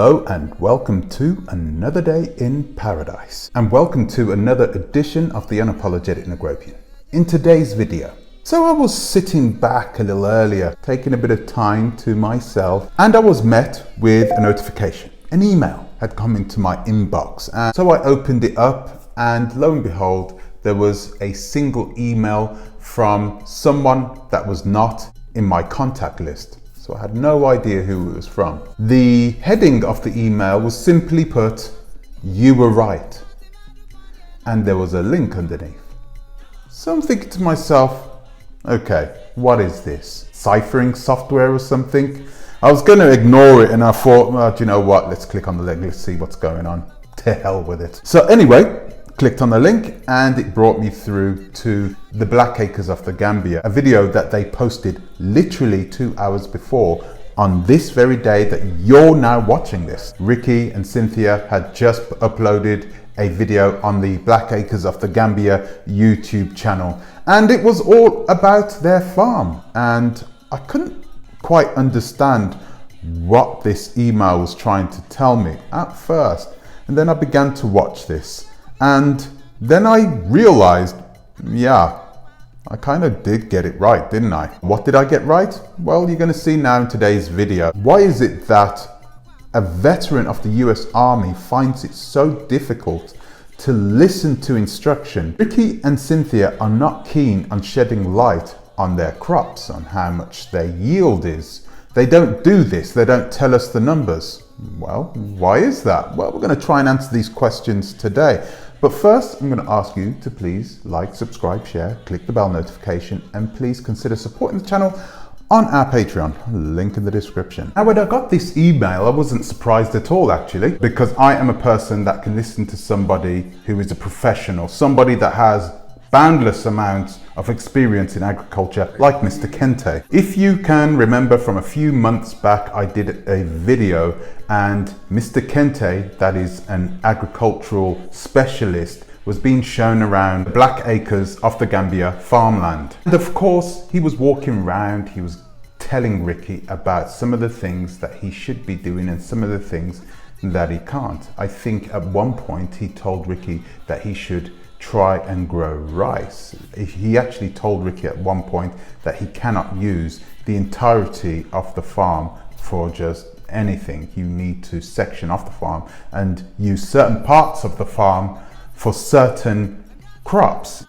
Hello and welcome to another day in paradise, and welcome to another edition of the Unapologetic Nagropian. In today's video, so I was sitting back a little earlier, taking a bit of time to myself, and I was met with a notification. An email had come into my inbox, and so I opened it up, and lo and behold, there was a single email from someone that was not in my contact list. So I had no idea who it was from. The heading of the email was simply put, "You were right." And there was a link underneath. So I'm thinking to myself, okay, what is this? Ciphering software or something? I was going to ignore it and I thought, well, do you know what? Let's click on the link, let's see what's going on. To hell with it. So anyway, clicked on the link and it brought me through to the Black Acres of the Gambia, a video that they posted literally 2 hours before on this very day that you're now watching this. Ricky and Cynthia had just uploaded a video on the Black Acres of the Gambia YouTube channel, and it was all about their farm, and I couldn't quite understand what this email was trying to tell me at first, and then I began to watch this. And then I realized, yeah, I kind of did get it right, didn't I? What did I get right? Well, you're going to see now in today's video. Why is it that a veteran of the US Army finds it so difficult to listen to instruction? Ricky and Cynthia are not keen on shedding light on their crops, on how much their yield is. They don't do this. They don't tell us the numbers. Well, why is that? Well, we're going to try and answer these questions today. But first, I'm going to ask you to please like, subscribe, share, click the bell notification, and please consider supporting the channel on our Patreon, link in the description. Now, when I got this email, I wasn't surprised at all, actually, because I am a person that can listen to somebody who is a professional, somebody that has boundless amounts of experience in agriculture, like Mr. Kente. If you can remember from a few months back, I did a video and Mr. Kente, that is an agricultural specialist, was being shown around the Black Acres of the Gambia farmland. And of course, he was walking around, he was telling Ricky about some of the things that he should be doing and some of the things that he can't. I think at one point he told Ricky that he should try and grow rice. He actually told Ricky at one point that he cannot use the entirety of the farm for just anything. You need to section off the farm and use certain parts of the farm for certain crops.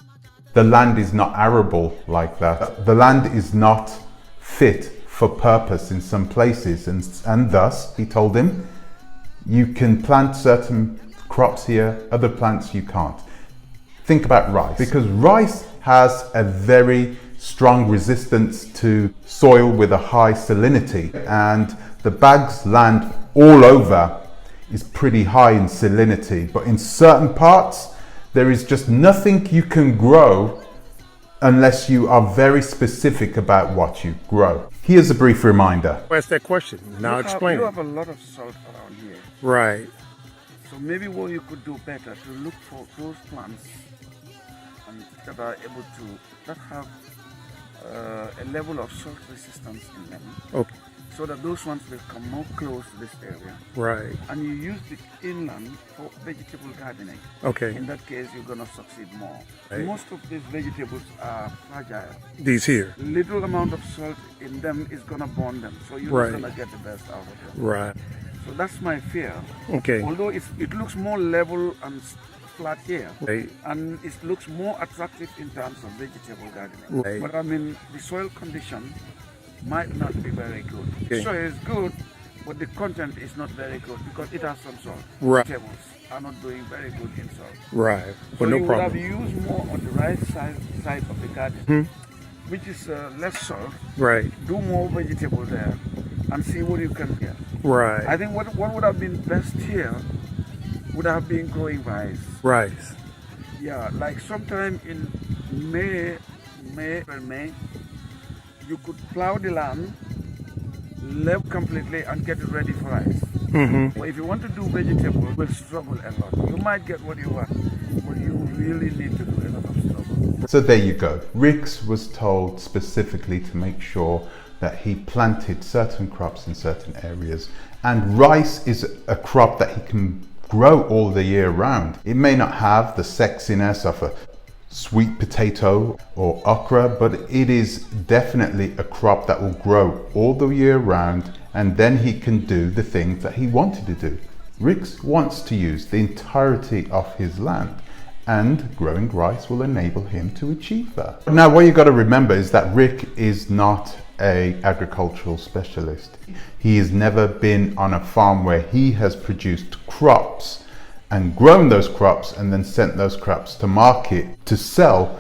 The land is not arable like that. The land is not fit for purpose in some places, and thus he told him, you can plant certain crops here, other plants you can't. Think about rice, because rice has a very strong resistance to soil with a high salinity, and the Bag's land all over is pretty high in salinity, but in certain parts there is just nothing you can grow unless you are very specific about what you grow. Here's a brief reminder. Ask that question. Now explain You it. have a lot of salt around here. Right. So maybe what you could do better to look for those plants that are able to, that have a level of salt resistance in them. Okay. So that those ones will come more close to this area. Right. And you use the inland for vegetable gardening. Okay. In that case, you're going to succeed more. Right. Most of these vegetables are fragile. These here. Little amount of salt in them is going to burn them. So you're Right. going to get the best out of them. Right. So that's my fear. Okay. Although it looks more level and flat here, Right. and it looks more attractive in terms of vegetable gardening. Right. But I mean, the soil condition might not be very good. Okay. The soil is good, but the content is not very good because it has some salt. Right. Vegetables are not doing very good in salt. Right. So But no you would have problem. used more on the right side of the garden, which is less salt. Right. Do more vegetable there and see what you can get. Right. I think what would have been best here would have been growing rice. Rice. Yeah, like sometime in May, you could plow the land, level completely and get it ready for rice. But if you want to do vegetable, you will struggle a lot. You might get what you want, but you really need to do a lot of struggle. So there you go. Rix was told specifically to make sure that he planted certain crops in certain areas And rice is a crop that he can grow all the year round. It may not have the sexiness of a sweet potato or okra, but it is definitely a crop that will grow all the year round, and then he can do the things that he wanted to do. Rick wants to use the entirety of his land, and growing rice will enable him to achieve that. Now, what you got to remember is that Rick is not an agricultural specialist. He has never been on a farm where he has produced crops and grown those crops and then sent those crops to market to sell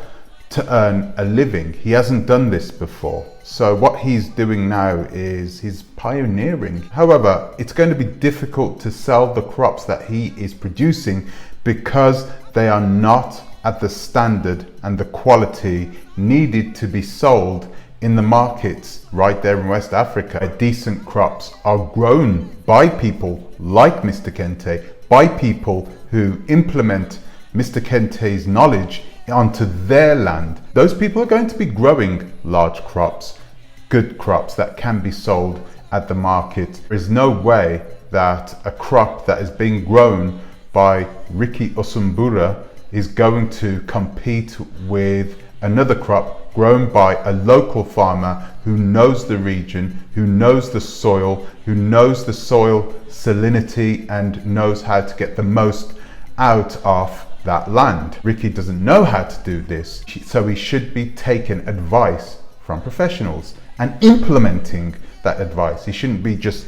to earn a living. He hasn't done this before. So what he's doing now is he's pioneering. However, it's going to be difficult to sell the crops that he is producing because they are not at the standard and the quality needed to be sold in the markets right there in West Africa. Decent crops are grown by people like Mr. Kente, by people who implement Mr. Kente's knowledge onto their land. Those people are going to be growing large crops, good crops that can be sold at the market. There is no way that a crop that is being grown by Ricky Usumbura is going to compete with another crop grown by a local farmer who knows the region, who knows the soil salinity, and knows how to get the most out of that land. Ricky doesn't know how to do this, so he should be taking advice from professionals and implementing that advice. He shouldn't be just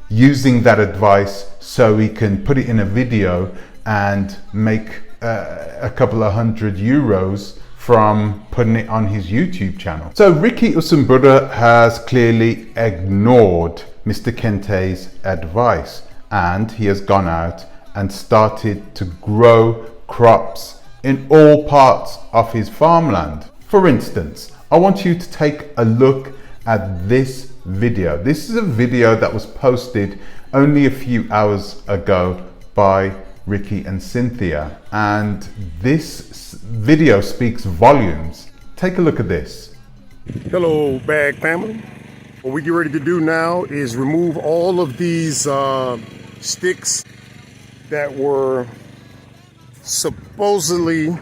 using that advice so he can put it in a video and make a couple of €100 from putting it on his YouTube channel. So Ricky Usumbura has clearly ignored Mr. Kente's advice, and he has gone out and started to grow crops in all parts of his farmland. For instance, I want you to take a look at this video. This is a video that was posted only a few hours ago by Ricky and Cynthia, and this video speaks volumes. Take a look at this. Hello, Bag family. What we get ready to do now is remove all of these sticks that were supposedly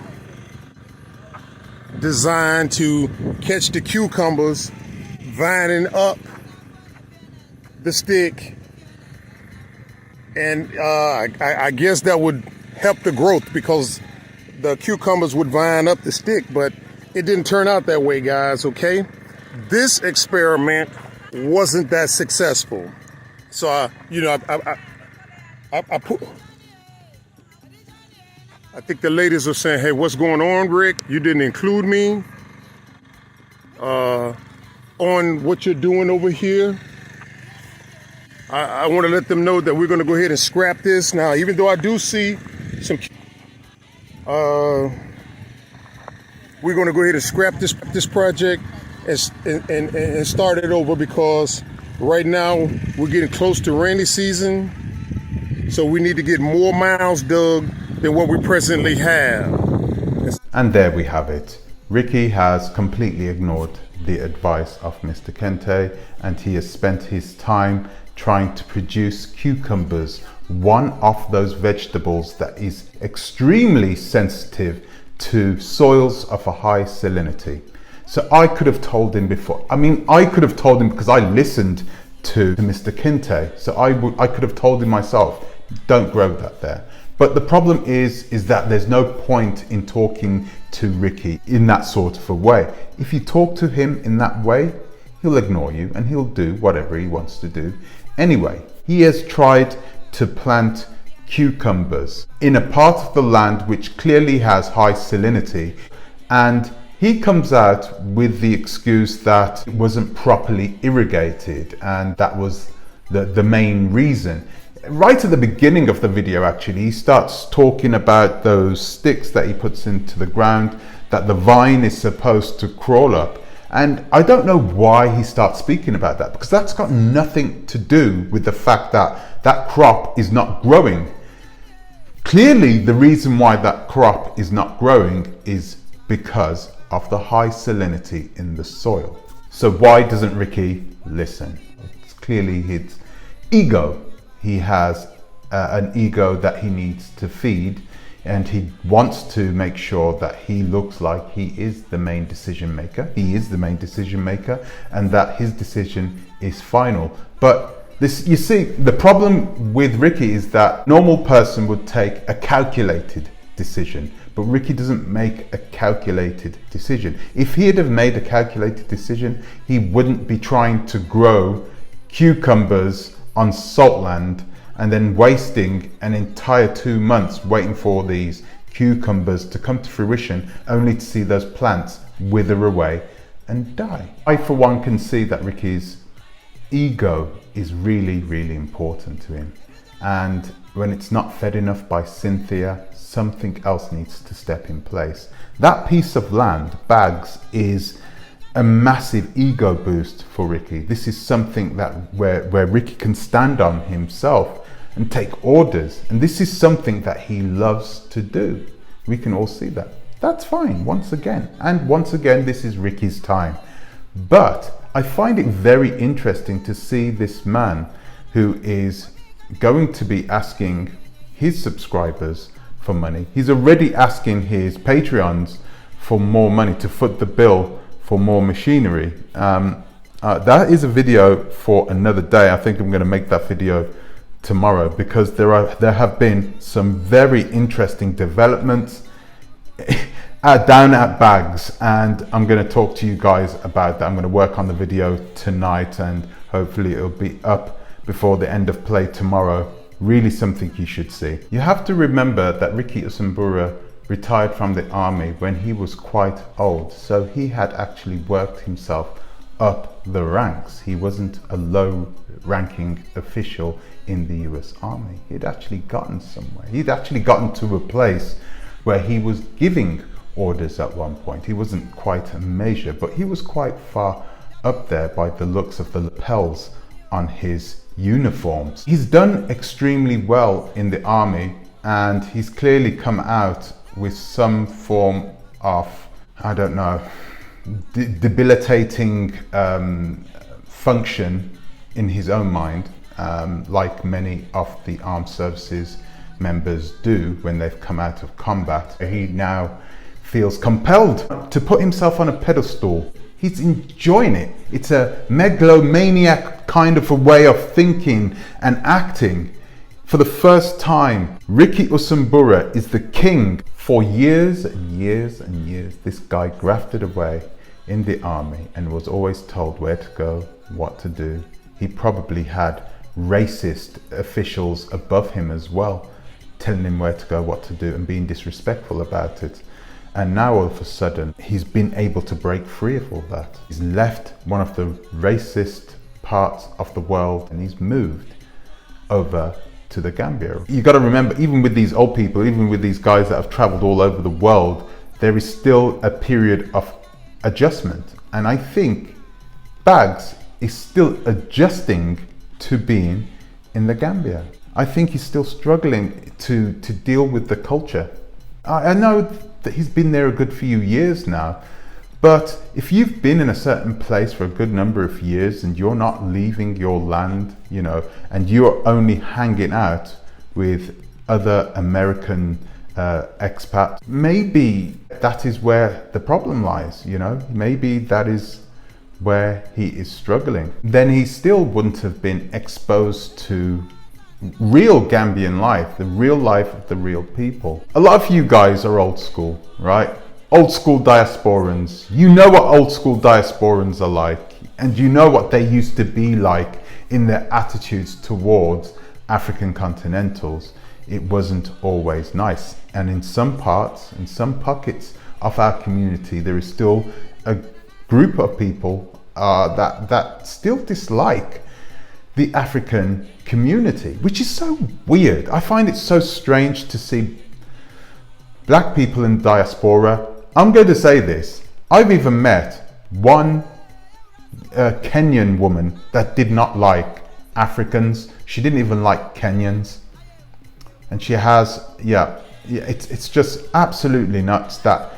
designed to catch the cucumbers vining up the stick, and I guess that would help the growth because the cucumbers would vine up the stick, but it didn't turn out that way, guys. Okay, this experiment wasn't that successful, so I put. I think the ladies are saying, "Hey, what's going on, Rick? You didn't include me on what you're doing over here." I want to let them know that we're going to go ahead and scrap this now. Even though I do see some, we're going to go ahead and scrap this project and start it over, because right now we're getting close to rainy season, so we need to get more mounds dug than what we presently have. And there we have it. Ricky has completely ignored the advice of Mr. Kente, and he has spent his time trying to produce cucumbers, one of those vegetables that is extremely sensitive to soils of a high salinity. So I could have told him before. I could have told him because I listened to Mr. Kente. So I could have told him myself, don't grow that there. But the problem is that there's no point in talking to Ricky in that sort of a way. If you talk to him in that way, he'll ignore you and he'll do whatever he wants to do. Anyway, he has tried to plant cucumbers in a part of the land which clearly has high salinity, and he comes out with the excuse that it wasn't properly irrigated, and that was the main reason. Right at the beginning of the video, actually, he starts talking about those sticks that he puts into the ground that the vine is supposed to crawl up. And I don't know why he starts speaking about that, because that's got nothing to do with the fact that that crop is not growing. Clearly, the reason why that crop is not growing is because of the high salinity in the soil. So why doesn't Ricky listen? It's clearly his ego he has an ego that he needs to feed, and he wants to make sure that he looks like he is the main decision maker. He is the main decision maker, and that his decision is final. But this, you see, the problem with Ricky is that normal person would take a calculated decision, but Ricky doesn't make a calculated decision. If he had have made a calculated decision, he wouldn't be trying to grow cucumbers on salt land and then wasting an entire 2 months waiting for these cucumbers to come to fruition, only to see those plants wither away and die. I, for one, can see that Ricky's ego is really, really important to him. And when it's not fed enough by Cynthia, something else needs to step in place. That piece of land, Bags, is a massive ego boost for Ricky. This is something that where Ricky can stand on himself and take orders. And this is something that he loves to do. We can all see that. That's fine, once again. And once again, this is Ricky's time. But I find it very interesting to see this man who is going to be asking his subscribers for money. He's already asking his Patreons for more money to foot the bill for more machinery. That is a video for another day. I think I'm going to make that video tomorrow, because there have been some very interesting developments down at Bags, and I'm going to talk to you guys about that. I'm going to work on the video tonight, and hopefully it'll be up before the end of play tomorrow. Really something you should see. You have to remember that Ricky Usambura retired from the army when he was quite old, so he had actually worked himself up the ranks. He wasn't a low-ranking official in the US Army. He'd actually gotten somewhere. He'd actually gotten to a place where he was giving orders at one point. He wasn't quite a major, but he was quite far up there by the looks of the lapels on his uniforms. He's done extremely well in the army, and he's clearly come out with some form of, I don't know, debilitating function in his own mind, like many of the armed services members do when they've come out of combat. He now feels compelled to put himself on a pedestal. He's enjoying it. It's a megalomaniac kind of a way of thinking and acting. For the first time, Ricky Usambura is the king. For years and years and years, this guy grafted away in the army and was always told where to go, what to do. He probably had racist officials above him as well, telling him where to go, what to do, and being disrespectful about it. And now all of a sudden, he's been able to break free of all that. He's left one of the racist parts of the world, and he's moved over to the Gambia. You got to remember, even with these old people, even with these guys that have traveled all over the world, there is still a period of adjustment. And I think Bags is still adjusting to being in the Gambia. I think he's still struggling to deal with the culture. I know that he's been there a good few years now, but if you've been in a certain place for a good number of years and you're not leaving your land, you know, and you're only hanging out with other American expats, maybe that is where the problem lies, you know, maybe that is where he is struggling. Then he still wouldn't have been exposed to real Gambian life, the real life of the real people. A lot of you guys are old school, right? Old school diasporans. You know what old school diasporans are like, and you know what they used to be like in their attitudes towards African continentals. It wasn't always nice. And in some parts, in some pockets of our community, there is still a group of people that still dislike the African community, which is so weird. I find it so strange to see black people in diaspora. I'm going to say this. I've even met one Kenyan woman that did not like Africans. She didn't even like Kenyans. And she has, it's just absolutely nuts that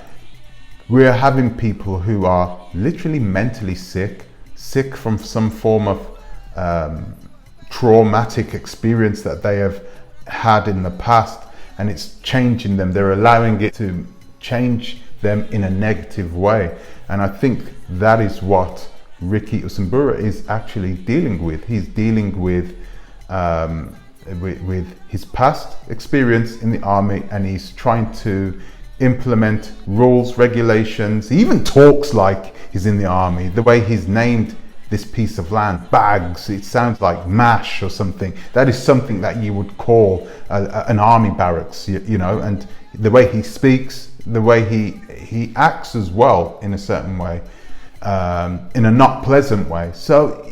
we're having people who are literally mentally sick from some form of traumatic experience that they have had in the past, and it's changing them. They're allowing it to change them in a negative way. And I think that is what Ricky Usambura is actually dealing with. He's dealing with his past experience in the army, and he's trying to implement rules, regulations. He even talks like he's in the army. The way he's named this piece of land, Bags, it sounds like MASH or something. That is something that you would call an army barracks, you know. And the way he speaks, the way he acts as well, in a certain way, in a not pleasant way. So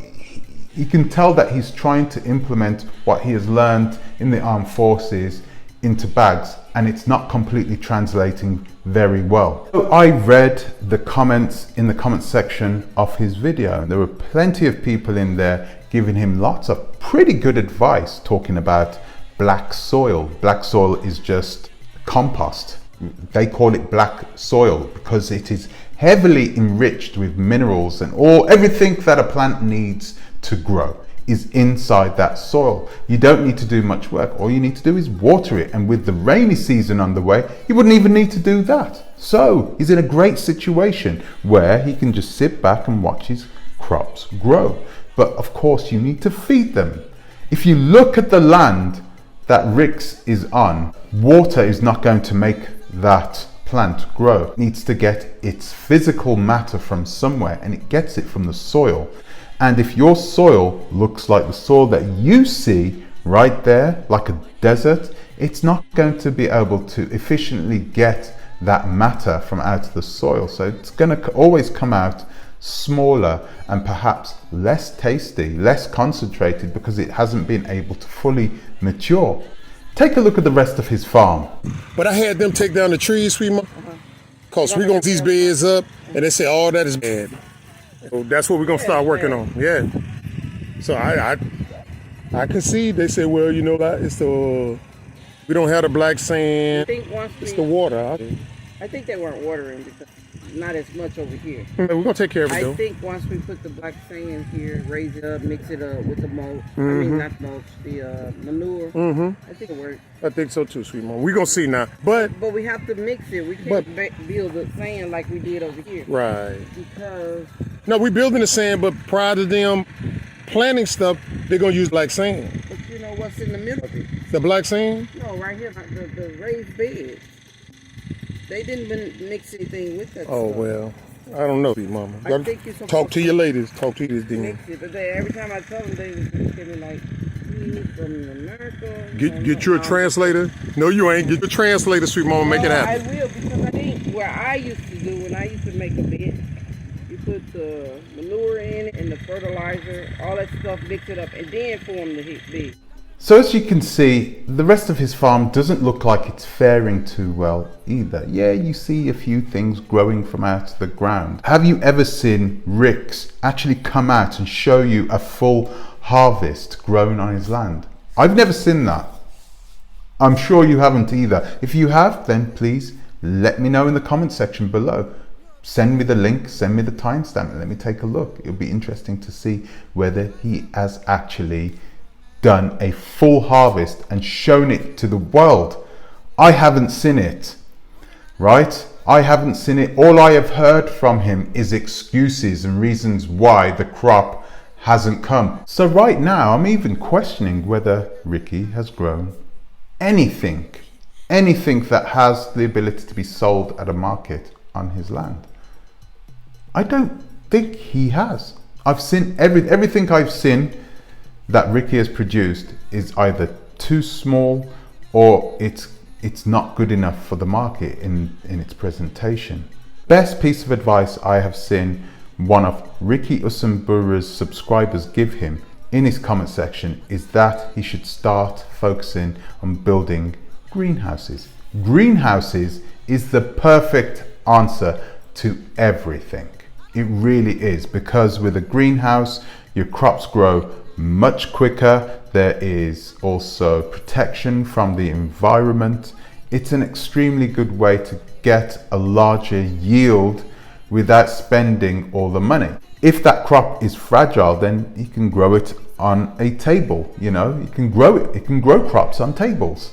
you can tell that he's trying to implement what he has learned in the armed forces into Bags, and it's not completely translating very well. So I read the comments in the comment section of his video. There were plenty of people in there giving him lots of pretty good advice, talking about black soil. Black soil is just compost. They call it black soil because it is heavily enriched with minerals, and everything that a plant needs to grow is inside that soil. You don't need to do much work. All you need to do is water it. And with the rainy season on the way, you wouldn't even need to do that. So he's in a great situation where he can just sit back and watch his crops grow. But of course, you need to feed them. If you look at the land that Rick's is on, water is not going to make that plant grow. It needs to get its physical matter from somewhere, and it gets it from the soil. And if your soil looks like the soil that you see right there, like a desert, it's not going to be able to efficiently get that matter from out of the soil. So it's going to always come out smaller and perhaps less tasty, less concentrated, because it hasn't been able to fully mature. Take a look at the rest of his farm. But I had them take down the trees, sweet mom, because we're going to these beds up, and they say all that is bad. So that's what we're gonna start working on. Yeah. So I concede. They say, well, you know that it's the we don't have the black sand. I think once it's the water. I think they weren't watering because not as much over here. We're gonna take care of it though. I think once we put the black sand here, raise it up, mix it up with the mulch. I mean, not mulch, the manure. I think it works. I think so too, sweet mom. We're gonna see now, but we have to mix it. We can't build the sand like we did over here. Right. Because no, we're building the sand, but prior to them planting stuff, they're gonna use black sand. But you know what's in the middle of it? The black sand? No, right here, the raised bed. They didn't mix anything with that. Oh stuff. Well, I don't know, sweet mama. I think you're supposed talk to your ladies. Talk to these demons. Mix it, but every time I tell them, they was looking at me like, "You from America." Get you a translator. No, you ain't. Get your translator, sweet mama. Make it happen. I will, because I think where I used to do when I used to make a bed, you put the manure in it and the fertilizer, all that stuff, mix it up, and then form the bed. So as you can see, the rest of his farm doesn't look like it's faring too well either. Yeah, you see a few things growing from out of the ground. Have you ever seen Rick's actually come out and show you a full harvest grown on his land? I've never seen that. I'm sure you haven't either. If you have, then please let me know in the comment section below. Send me the link, send me the timestamp, and let me take a look. It'll be interesting to see whether he has actually done a full harvest and shown it to the world. I haven't seen it, right? I haven't seen it. All I have heard from him is excuses and reasons why the crop hasn't come. So right now, I'm even questioning whether Ricky has grown anything that has the ability to be sold at a market on his land. I don't think he has. I've seen everything I've seen that Ricky has produced is either too small or it's not good enough for the market in its presentation. Best piece of advice I have seen one of Ricky Usambura's subscribers give him in his comment section is that he should start focusing on building greenhouses. Greenhouses is the perfect answer to everything. It really is, because with a greenhouse, your crops grow much quicker. There is also protection from the environment. It's an extremely good way to get a larger yield without spending all the money. If that crop is fragile, then you can grow it on a table. You know, you can grow it. You can grow crops on tables.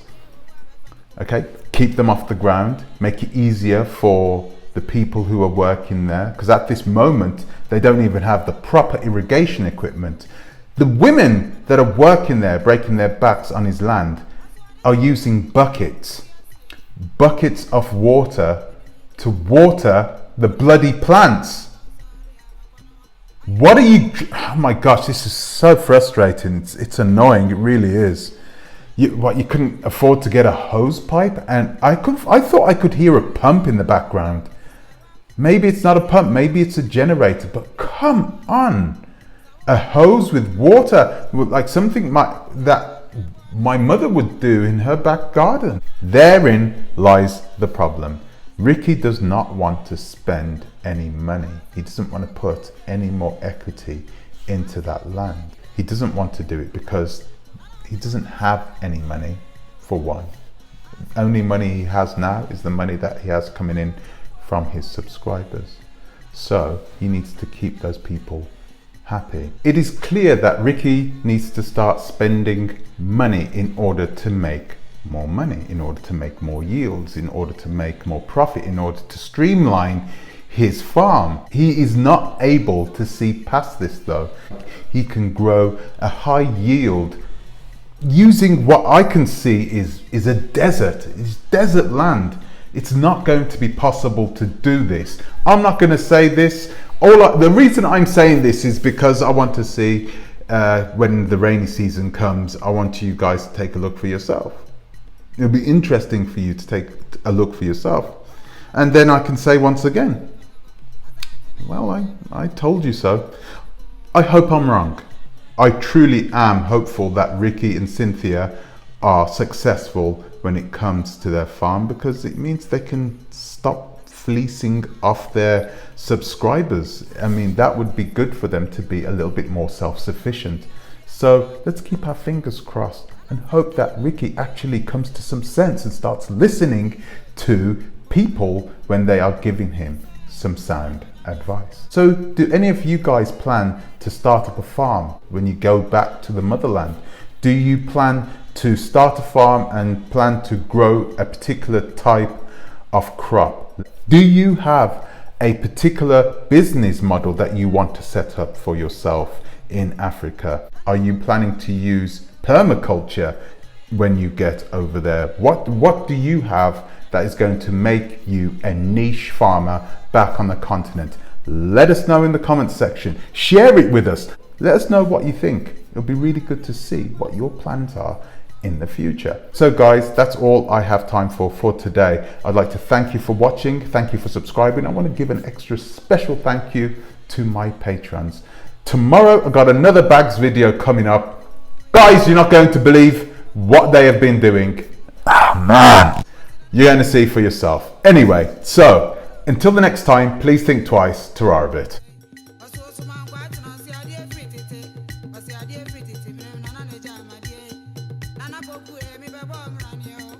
Okay, keep them off the ground, make it easier for the people who are working there, because at this moment they don't even have the proper irrigation equipment. The women that are working there, breaking their backs on his land, are using buckets of water to water the bloody plants. What are you, oh my gosh, this is so frustrating. It's annoying, it really is. You couldn't afford to get a hose pipe? And I thought I could hear a pump in the background. Maybe it's not a pump, maybe it's a generator, but come on. A hose with water, like something that my mother would do in her back garden. Therein lies the problem. Ricky does not want to spend any money. He doesn't want to put any more equity into that land. He doesn't want to do it because he doesn't have any money, for one. Only money he has now is the money that he has coming in from his subscribers. So he needs to keep those people happy. It is clear that Ricky needs to start spending money in order to make more money, in order to make more yields, in order to make more profit, in order to streamline his farm. He is not able to see past this though. He can grow a high yield using what I can see is a desert. It's desert land. It's not going to be possible to do this. I'm not going to say this. The reason I'm saying this is because I want to see when the rainy season comes, I want you guys to take a look for yourself. It'll be interesting for you to take a look for yourself. And then I can say once again, well, I told you so. I hope I'm wrong. I truly am hopeful that Ricky and Cynthia are successful when it comes to their farm, because it means they can stop fleecing off their subscribers. I mean, that would be good for them to be a little bit more self-sufficient. So let's keep our fingers crossed and hope that Ricky actually comes to some sense and starts listening to people when they are giving him some sound advice. So do any of you guys plan to start up a farm when you go back to the motherland? Do you plan to start a farm and plan to grow a particular type of crop? Do you have a particular business model that you want to set up for yourself in Africa? Are you planning to use permaculture when you get over there? What do you have that is going to make you a niche farmer back on the continent? Let us know in the comments section. Share it with us. Let us know what you think. It'll be really good to see what your plans are in the future. So guys, that's all I have time for today. I'd like to thank you for watching. Thank you for subscribing. I want to give an extra special thank you to my patrons. Tomorrow I've got another bags video coming up. Guys, you're not going to believe what they have been doing. Oh man, you're going to see for yourself. Anyway, so until the next time, please think twice. Ta-ra a bit. Nana boku emi bebo mrani o.